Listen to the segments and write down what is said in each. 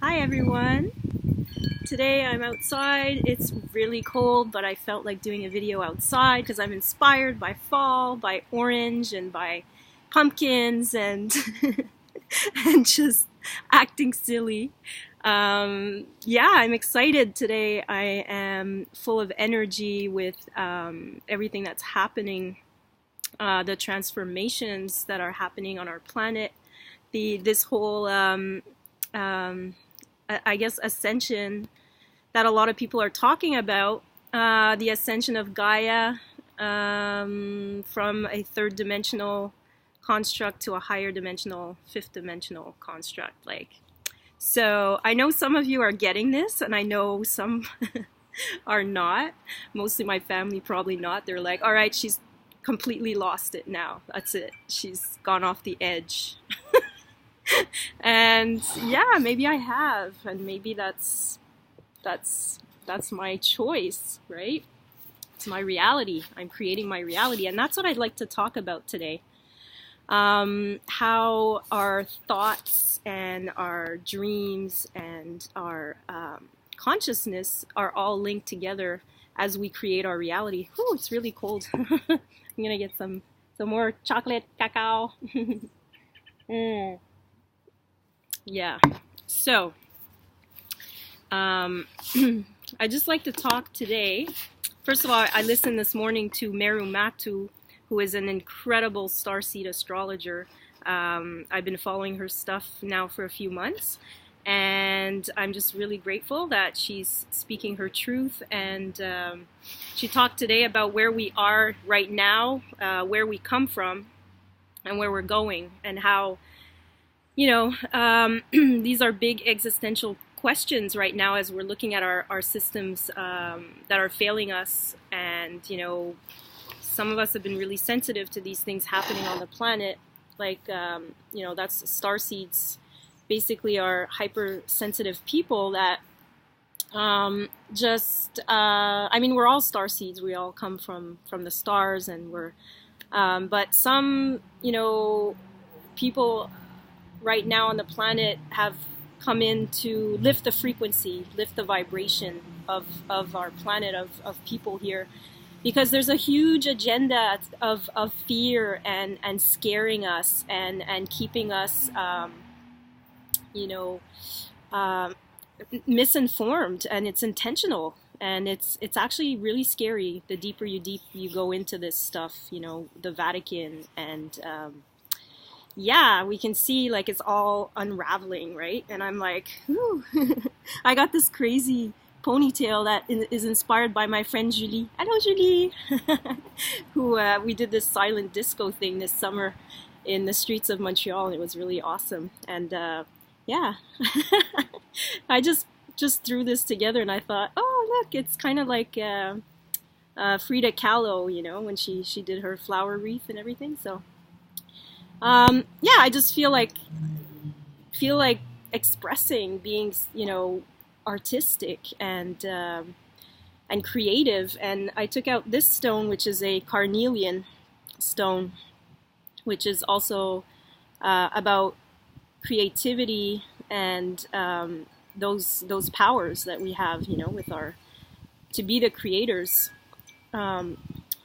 Hi everyone! Today I'm outside. It's really cold, but I felt like doing a video outside because I'm inspired by fall, by orange, and by pumpkins and and just acting silly. Yeah, I'm excited today. I am full of energy with everything that's happening, the transformations that are happening on our planet, this whole I guess ascension that a lot of people are talking about, the ascension of Gaia, from a third dimensional construct to a higher dimensional, fifth dimensional construct. So I know some of you are getting this, and I know some are not. Mostly my family probably not. They're like, all right, she's completely lost it now. That's it. She's gone off the edge. And yeah, maybe I have, and maybe that's my choice, right? It's my reality. I'm creating my reality, and that's what I'd like to talk about today. How our thoughts and our dreams and our consciousness are all linked together as we create our reality. Whew, it's really cold. I'm gonna get some more chocolate cacao. Yeah, so I just like to talk today. First of all, I listened this morning to Meru Matu, who is an incredible starseed astrologer. I've been following her stuff now for a few months, and I'm just really grateful that she's speaking her truth. And she talked today about where we are right now, where we come from, and where we're going, and how, you know, these are big existential questions right now as we're looking at our systems that are failing us. And, you know, some of us have been really sensitive to these things happening on the planet. Like, you know, that's starseeds basically are hypersensitive people that I mean, we're all starseeds. We all come from the stars, and we're, but some, you know, people right now on the planet have come in to lift the frequency, lift the vibration of our planet, of people here, because there's a huge agenda of fear and scaring us and keeping us, you know, misinformed, and it's intentional, and it's actually really scary the deeper you go into this stuff, you know, the Vatican, and yeah, we can see like it's all unraveling, right? And I'm like, ooh. I got this crazy ponytail that is inspired by my friend Julie. Hello, Julie! Who we did this silent disco thing this summer in the streets of Montreal, and it was really awesome. And yeah, I just threw this together, and I thought, oh look, it's kind of like Frida Kahlo, you know, when she did her flower wreath and everything. So yeah, I just feel like expressing, being, you know, artistic and creative. And I took out this stone, which is a carnelian stone, which is also about creativity and those powers that we have, you know, with to be the creators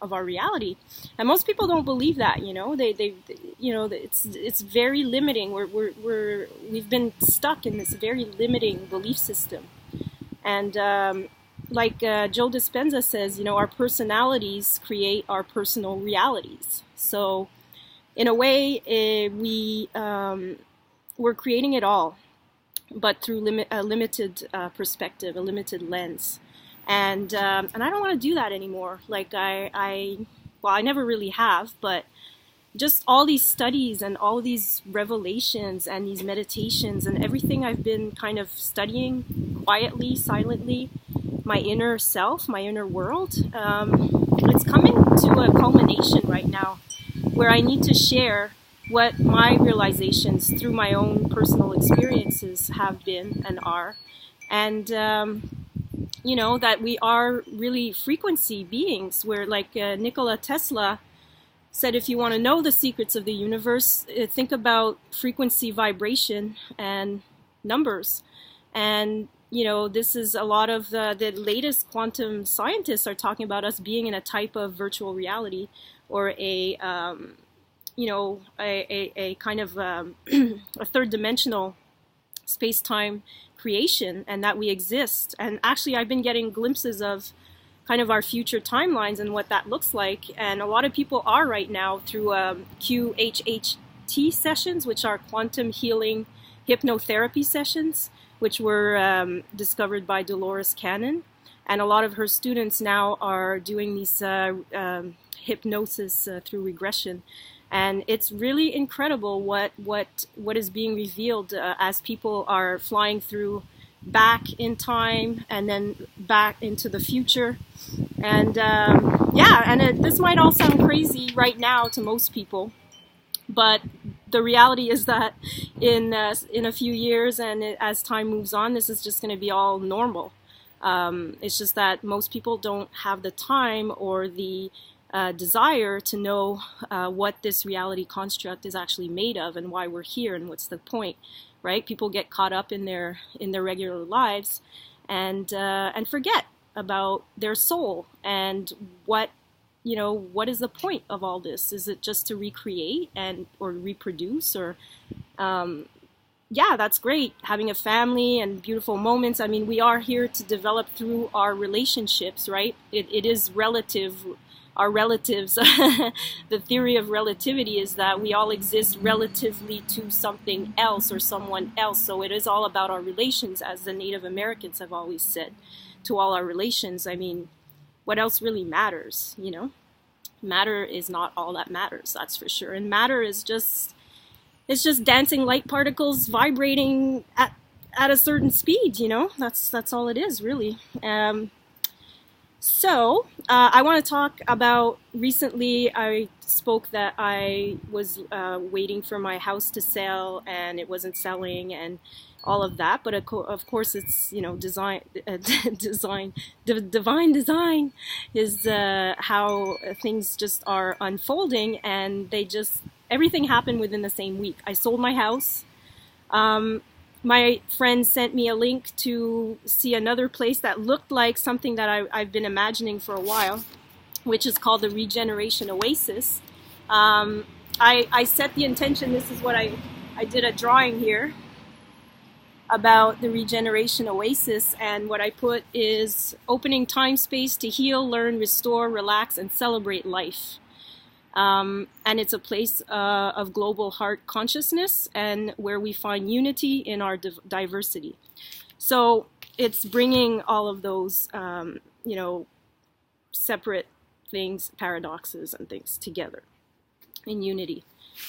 of our reality. And most people don't believe that, you know. They you know, it's very limiting. We've been stuck in this very limiting belief system. And like Joe Dispenza says, you know, our personalities create our personal realities. So in a way, we're creating it all, but through a limited perspective, a limited lens. And I don't want to do that anymore. Like I never really have, but just all these studies and all these revelations and these meditations and everything I've been kind of studying quietly, silently, my inner self, my inner world, it's coming to a culmination right now where I need to share what my realizations through my own personal experiences have been and are. And you know, that we are really frequency beings, where like Nikola Tesla said, if you want to know the secrets of the universe, think about frequency, vibration, and numbers. And, you know, this is a lot of the latest quantum scientists are talking about us being in a type of virtual reality, or you know, a kind of a third dimensional space-time creation, and that we exist. And actually, I've been getting glimpses of kind of our future timelines and what that looks like. And a lot of people are right now through QHHT sessions, which are quantum healing hypnotherapy sessions, which were discovered by Dolores Cannon. And a lot of her students now are doing these hypnosis through regression. And it's really incredible what is being revealed as people are flying through back in time and then back into the future. And yeah, and this might all sound crazy right now to most people, but the reality is that in a few years and as time moves on, this is just going to be all normal. It's just that most people don't have the time or the desire to know what this reality construct is actually made of and why we're here and what's the point, right? People get caught up in their regular lives and forget about their soul and what is the point of all this? Is it just to recreate or reproduce, or yeah, that's great, having a family and beautiful moments. I mean, we are here to develop through our relationships, right? It is relative. Our relatives, the theory of relativity is that we all exist relatively to something else or someone else. So it is all about our relations, as the Native Americans have always said, to all our relations. I mean, what else really matters, you know? Matter is not all that matters, that's for sure. And matter is just, it's just dancing light particles vibrating at a certain speed, you know? That's all it is, really. So, I want to talk about, recently I spoke that I was waiting for my house to sell and it wasn't selling and all of that, but of course it's, you know, divine design is how things just are unfolding, and everything happened within the same week. I sold my house. My friend sent me a link to see another place that looked like something that I've been imagining for a while, which is called the Regeneration Oasis. I set the intention, this is what I did a drawing here about the Regeneration Oasis, and what I put is opening time space to heal, learn, restore, relax, and celebrate life. And it's a place of global heart consciousness, and where we find unity in our diversity. So it's bringing all of those, you know, separate things, paradoxes and things together in unity.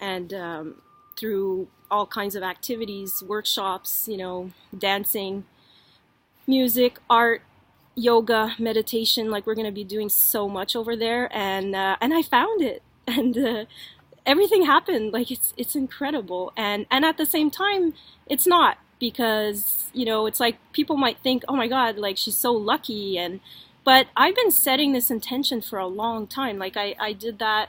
And through all kinds of activities, workshops, you know, dancing, music, art, yoga, meditation, like we're going to be doing so much over there, and I found it, and everything happened. Like it's incredible, and at the same time it's not, because, you know, it's like people might think, oh my god, like she's so lucky, but I've been setting this intention for a long time. Like I did that.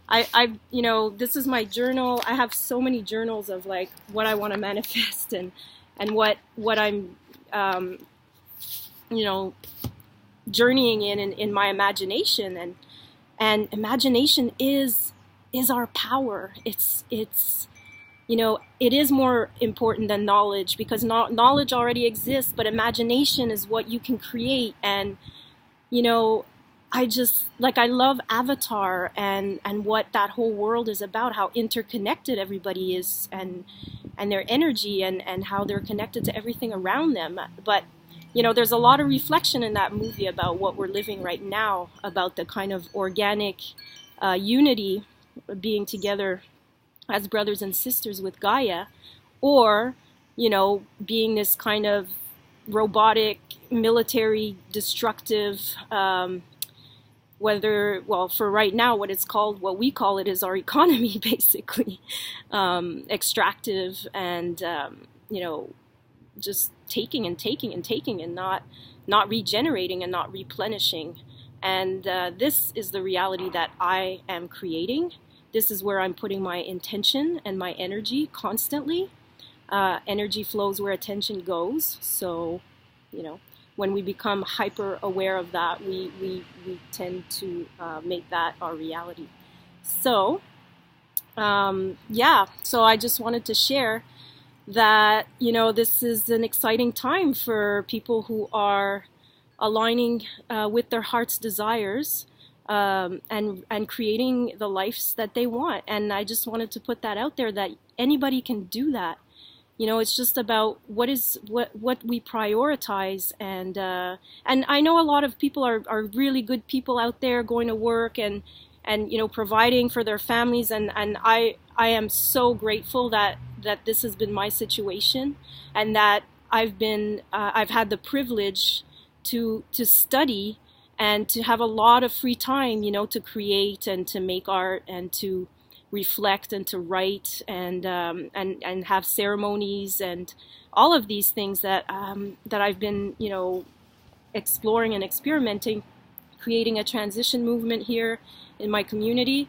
I you know, this is my journal. I have so many journals of like what I want to manifest and what I'm you know, journeying in my imagination, and imagination is our power. It's you know, it is more important than knowledge, because knowledge already exists, but imagination is what you can create. And, you know, I love Avatar and what that whole world is about, how interconnected everybody is, and their energy, and how they're connected to everything around them. But, you know, there's a lot of reflection in that movie about what we're living right now, about the kind of organic unity, being together as brothers and sisters with Gaia, or, you know, being this kind of robotic, military, destructive, well, for right now, what we call it is our economy, basically, extractive, and, you know, just taking and taking and taking, and not regenerating and not replenishing. And this is the reality that I am creating. This is where I'm putting my intention and my energy constantly. Energy flows where attention goes. So, you know, when we become hyper aware of that, we tend to make that our reality. So, yeah, so I just wanted to share that, you know, this is an exciting time for people who are aligning with their heart's desires, and creating the lives that they want. And I just wanted to put that out there, that anybody can do that. You know, it's just about what we prioritize, and I know a lot of people are really good people out there going to work and you know, providing for their families, and I am so grateful that this has been my situation, and that I've had the privilege to study and to have a lot of free time, you know, to create and to make art and to reflect and to write and have ceremonies and all of these things that I've been, you know, exploring and experimenting, creating a transition movement here in my community,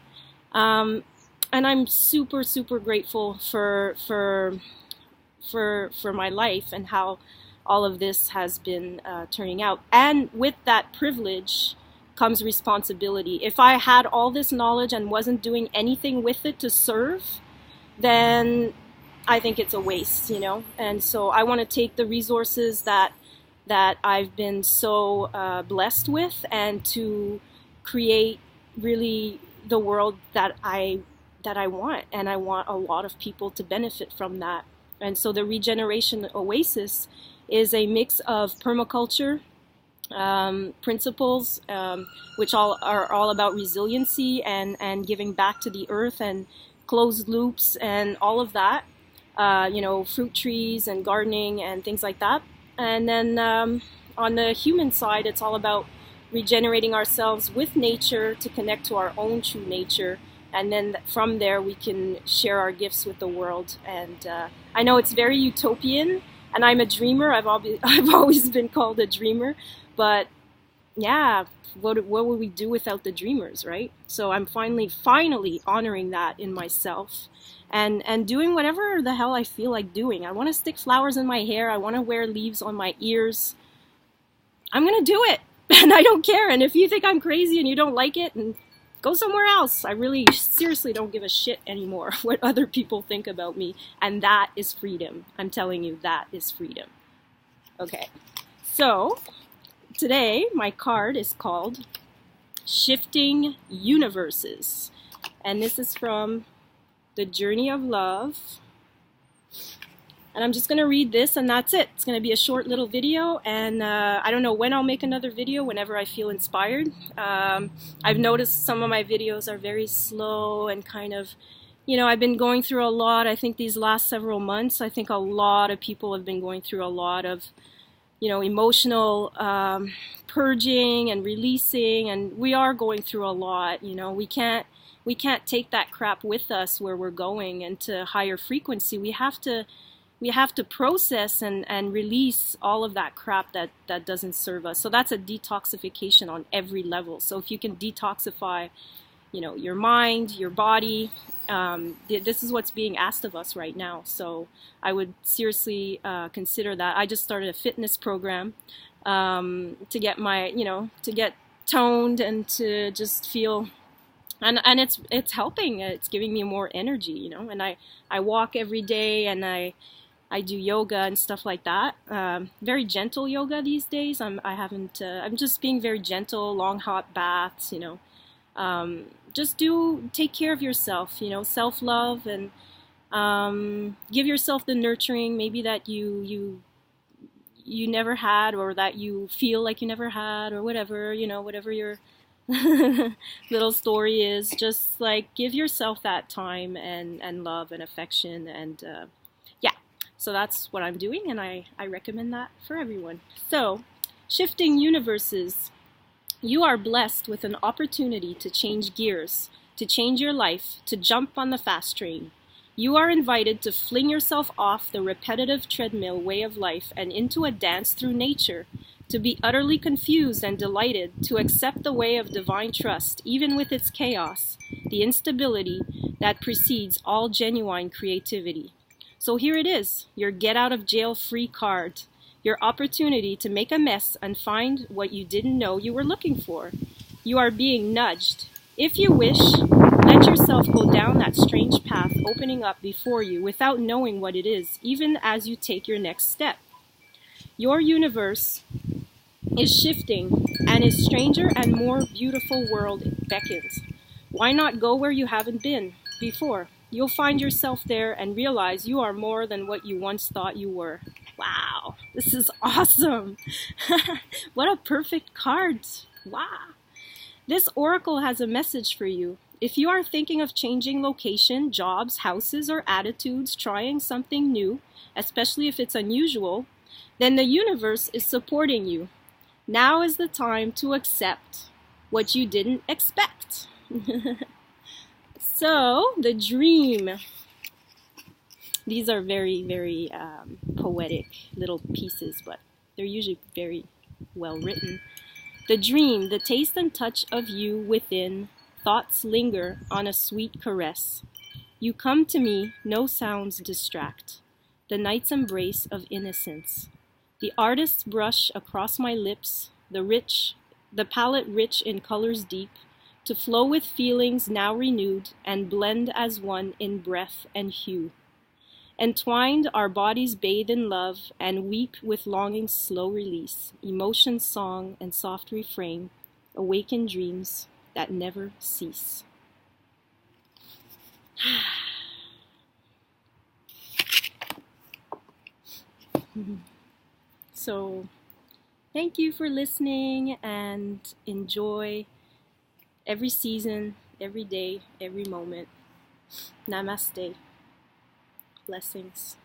and I'm super grateful for my life and how all of this has been turning out. And with that privilege comes responsibility. If I had all this knowledge and wasn't doing anything with it to serve, then I think it's a waste, you know. And so I want to take the resources that I've been so blessed with, and to create really the world that I want, and I want a lot of people to benefit from that. And so the Regeneration Oasis is a mix of permaculture principles, which are all about resiliency and giving back to the earth and closed loops and all of that, you know, fruit trees and gardening and things like that. And then on the human side, it's all about regenerating ourselves with nature to connect to our own true nature. And then from there, we can share our gifts with the world. And I know it's very utopian, and I'm a dreamer. I've always been called a dreamer. But yeah, what would we do without the dreamers, right? So I'm finally honoring that in myself, and doing whatever the hell I feel like doing. I want to stick flowers in my hair. I want to wear leaves on my ears. I'm going to do it, and I don't care. And if you think I'm crazy and you don't like it, and go somewhere else. I really seriously don't give a shit anymore what other people think about me. And that is freedom. I'm telling you, that is freedom. Okay, so today my card is called Shifting Universes. And this is from The Journey of Love. And I'm just going to read this, and that's it. It's going to be a short little video, and I don't know when I'll make another video, whenever I feel inspired. I've noticed some of my videos are very slow and kind of, you know, I've been going through a lot. I think these last several months, I think a lot of people have been going through a lot of, you know, emotional purging and releasing, and we are going through a lot. You know, we can't take that crap with us where we're going into higher frequency. We have to process and release all of that crap that doesn't serve us. So that's a detoxification on every level. So if you can detoxify, you know, your mind, your body, this is what's being asked of us right now. So I would seriously consider that. I just started a fitness program to get to get toned and to just feel, and it's helping. It's giving me more energy, you know. And I walk every day, and I do yoga and stuff like that. Very gentle yoga these days. I'm just being very gentle, long hot baths, you know. Just take care of yourself, you know, self-love, and give yourself the nurturing maybe that you never had, or that you feel like you never had, or whatever, you know, whatever your little story is. Just like give yourself that time and love and affection, and yeah. So that's what I'm doing, and I recommend that for everyone. So, shifting universes. You are blessed with an opportunity to change gears, to change your life, to jump on the fast train. You are invited to fling yourself off the repetitive treadmill way of life and into a dance through nature, to be utterly confused and delighted, to accept the way of divine trust, even with its chaos, the instability that precedes all genuine creativity. So here it is, your get out of jail free card, your opportunity to make a mess and find what you didn't know you were looking for. You are being nudged. If you wish, let yourself go down that strange path opening up before you without knowing what it is, even as you take your next step. Your universe is shifting, and a stranger and more beautiful world beckons. Why not go where you haven't been before? You'll find yourself there and realize you are more than what you once thought you were. Wow, this is awesome. What a perfect card. Wow. This oracle has a message for you. If you are thinking of changing location, jobs, houses, or attitudes, trying something new, especially if it's unusual, then the universe is supporting you. Now is the time to accept what you didn't expect. So, the dream. These are very, very poetic little pieces, but they're usually very well written. The dream, the taste and touch of you within, thoughts linger on a sweet caress. You come to me, no sounds distract. The night's embrace of innocence. The artist's brush across my lips, the palette rich in colors deep, to flow with feelings now renewed and blend as one in breath and hue. Entwined, our bodies bathe in love and weep with longing's slow release, emotion, song, and soft refrain, awaken dreams that never cease. So, thank you for listening and enjoy every season, every day, every moment. Namaste. Blessings.